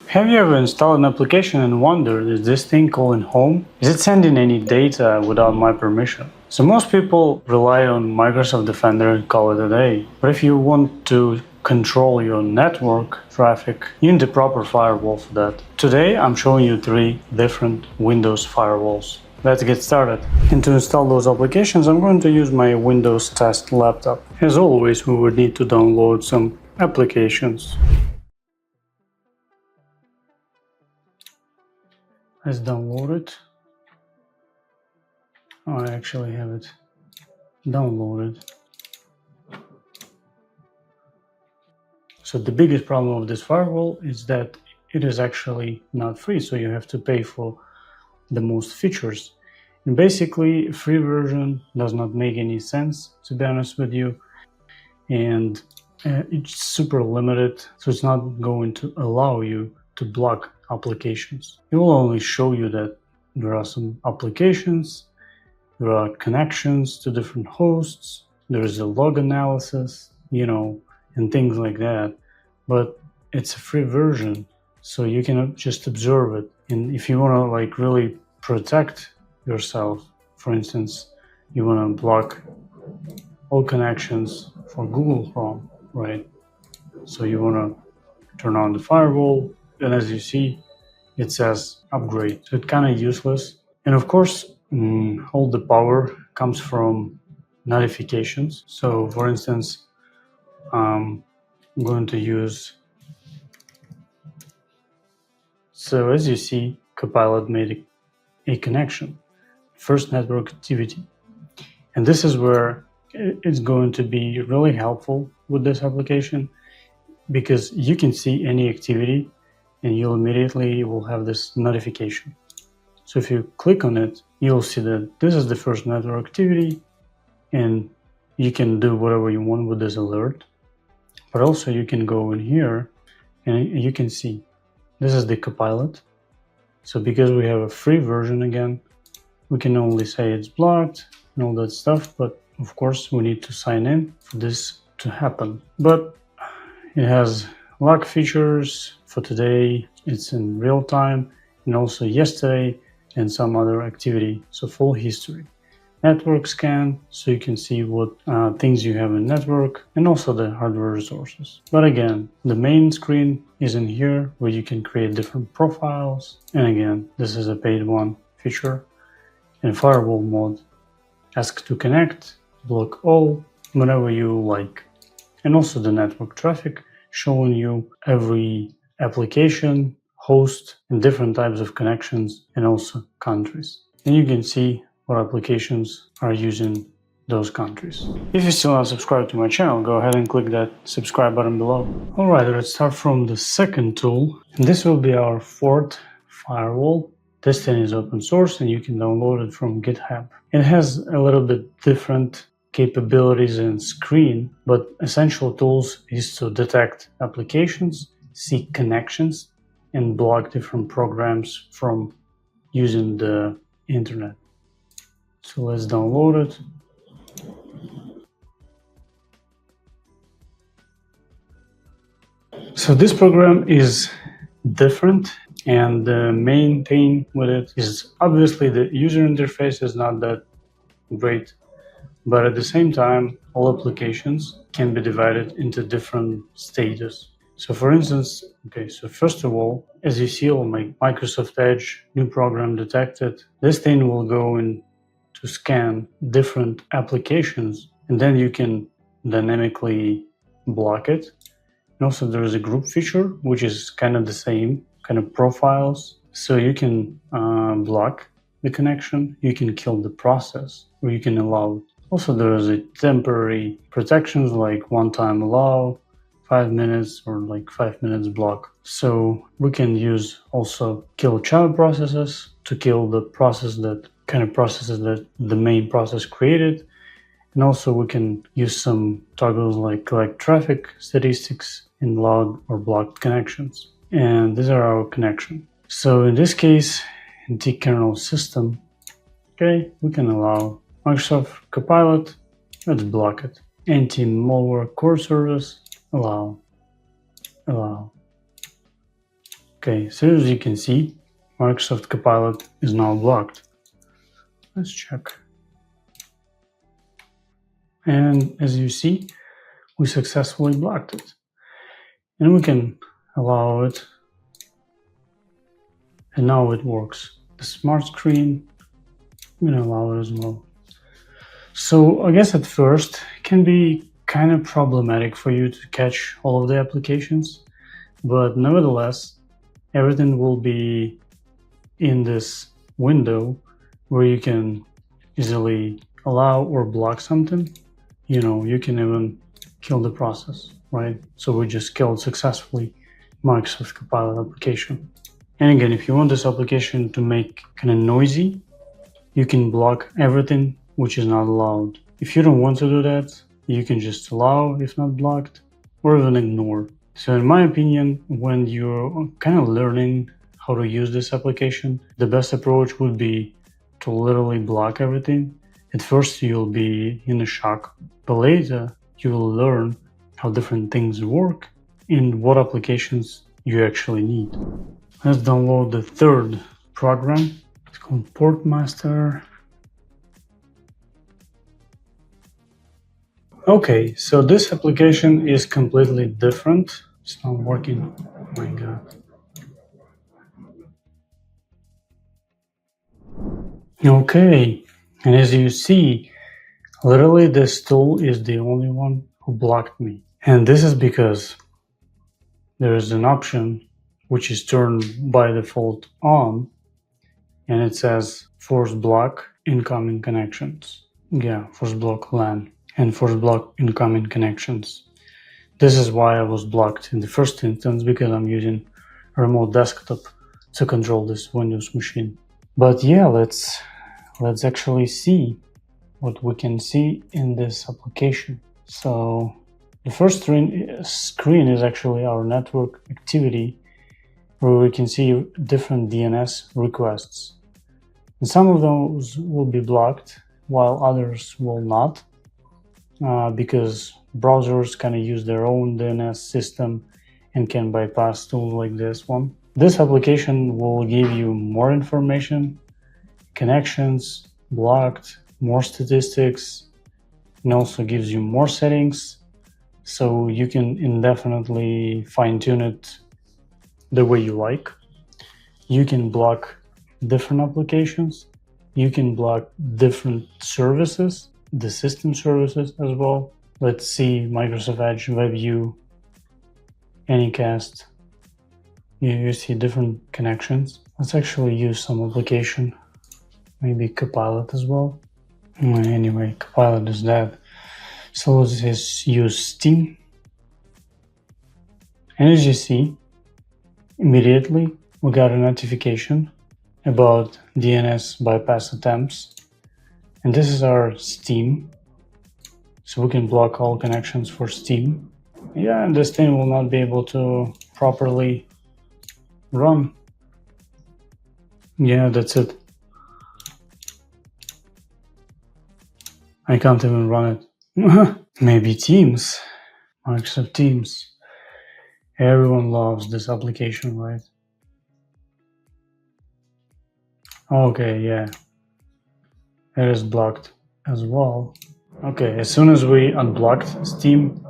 Have you ever installed an application and wondered, is this thing calling home? Is it sending any data without my permission? So most people rely on Microsoft Defender and call it a day. But if you want to control your network traffic, you need a proper firewall for that. Today I'm showing you 3 different Windows firewalls. Let's get started. And to install those applications, I'm going to use my Windows test laptop. As always, we would need to download some applications. Let's download it. Oh, I actually have it downloaded. So the biggest problem of this firewall is that it is actually not free, so you have to pay for the most features. And basically, a free version does not make any sense, to be honest with you. And it's super limited, so it's not going to allow you to block applications. It will only show you that there are some applications, there are connections to different hosts, there is a log analysis, and things like that. But it's a free version, so you can just observe it. And if you want to really protect yourself, for instance, you want to block all connections for Google Chrome, right? So you want to turn on the firewall, and as you see, it says upgrade. So it's kind of useless. And of course, all the power comes from notifications. So for instance, I'm going to use, so as you see, Copilot made a connection, first network activity. And this is where it's going to be really helpful with this application, because you can see any activity and you'll immediately will have this notification. So if you click on it, you'll see that this is the first network activity, and you can do whatever you want with this alert. But also you can go in here and you can see this is the Copilot. So because we have a free version, again, we can only say it's blocked and all that stuff, but of course we need to sign in for this to happen. But it has log features for today, it's in real time, and also yesterday and some other activity, so full history. Network scan, so you can see what things you have in network, and also the hardware resources. But again, the main screen is in here where you can create different profiles. And again, this is a paid one feature. In firewall mode, ask to connect, block all, whatever you like. And also the network traffic, showing you every application, host, and different types of connections, and also countries. And you can see what applications are using those countries. If you're still not subscribed to my channel, go ahead and click that subscribe button below. Alright, let's start from the second tool. And this will be our fourth firewall. This thing is open source and you can download it from GitHub. It has a little bit different capabilities and screen, but essential tools is to detect applications, see connections, and block different programs from using the internet. So let's download it. So this program is different, and the main thing with it is obviously the user interface is not that great, but at the same time, all applications can be divided into different stages. So for instance, so first of all, as you see on my Microsoft Edge, new program detected, this thing will go in to scan different applications, and then you can dynamically block it. And also there is a group feature, which is kind of the same, kind of profiles. So you can block the connection, you can kill the process, or you can allow it. Also there is a temporary protections like one-time allow, 5 minutes, or 5 minutes block. So we can use also kill child processes to kill the process that kind of processes that the main process created. And also we can use some toggles like collect traffic statistics and log or block connections. And these are our connection. So in this case, in the kernel system, we can allow Microsoft Copilot, let's block it. Anti-malware core service, allow. Okay, so as you can see, Microsoft Copilot is now blocked. Let's check. And as you see, we successfully blocked it. And we can allow it. And now it works. The smart screen, we can allow it as well. So I guess at first it can be kind of problematic for you to catch all of the applications, but nevertheless, everything will be in this window where you can easily allow or block something. You know, you can even kill the process, right? So we just killed successfully Microsoft Copilot application. And again, if you want this application to make kind of noisy, you can block everything which is not allowed. If you don't want to do that, you can just allow if not blocked, or even ignore. So in my opinion, when you're kind of learning how to use this application, the best approach would be to literally block everything. At first you'll be in a shock, but later you will learn how different things work and what applications you actually need. Let's download the third program. It's called Portmaster. Okay, so this application is completely different. It's not working. Oh my god. Okay, and as you see, literally this tool is the only one who blocked me. And this is because there is an option which is turned by default on, and it says force block incoming connections. Yeah, force block LAN and force block incoming connections. This is why I was blocked in the first instance, because I'm using a remote desktop to control this Windows machine. But yeah, let's actually see what we can see in this application. So the first screen is actually our network activity, where we can see different DNS requests. And some of those will be blocked while others will not, because browsers kind of use their own DNS system and can bypass tools like this one. This application will give you more information, connections, blocked, more statistics, and also gives you more settings, so you can indefinitely fine-tune it the way you like. You can block different applications, you can block different services, the system services as well. Let's see Microsoft Edge, WebView, Anycast. You see different connections. Let's actually use some application, maybe Copilot as well. Anyway, Copilot is dead. So let's just use Steam. And as you see, immediately we got a notification about DNS bypass attempts. And this is our Steam. So we can block all connections for Steam. Yeah, and this thing will not be able to properly run. Yeah, that's it. I can't even run it. Maybe Teams. Microsoft Teams. Everyone loves this application, right? Okay, yeah. It is blocked as well. Okay, as soon as we unblocked Steam,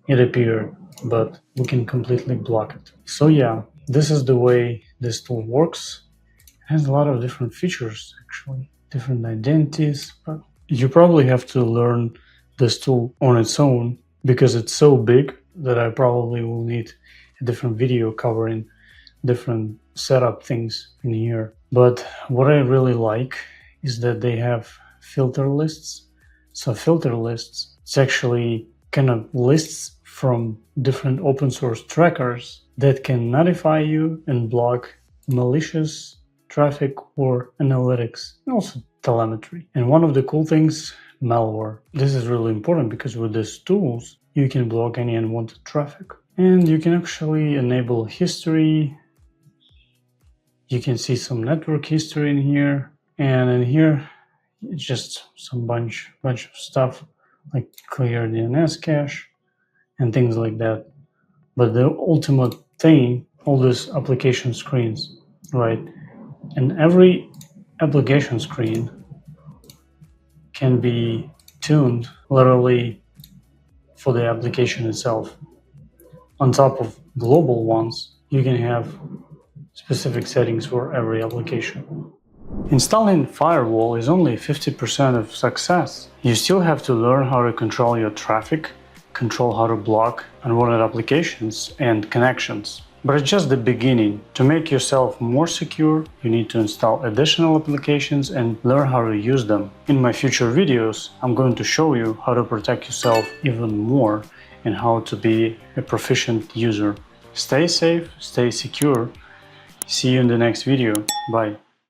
it appeared, but we can completely block it. So yeah, this is the way this tool works. It has a lot of different features, actually, different identities, but you probably have to learn this tool on its own, because it's so big that I probably will need a different video covering different setup things in here. But what I really like is that they have filter lists. So filter lists, it's actually kind of lists from different open source trackers that can notify you and block malicious traffic or analytics, and also telemetry. And one of the cool things, malware. This is really important because with these tools, you can block any unwanted traffic. And you can actually enable history. You can see some network history in here. And in here, it's just some bunch of stuff like clear DNS cache and things like that. But the ultimate thing all these application screens, right? And every application screen can be tuned literally for the application itself. On top of global ones, you can have specific settings for every application. Installing Firewall is only 50% of success. You still have to learn how to control your traffic, control how to block unwanted applications and connections. But it's just the beginning. To make yourself more secure, you need to install additional applications and learn how to use them. In my future videos, I'm going to show you how to protect yourself even more and how to be a proficient user. Stay safe, stay secure. See you in the next video. Bye.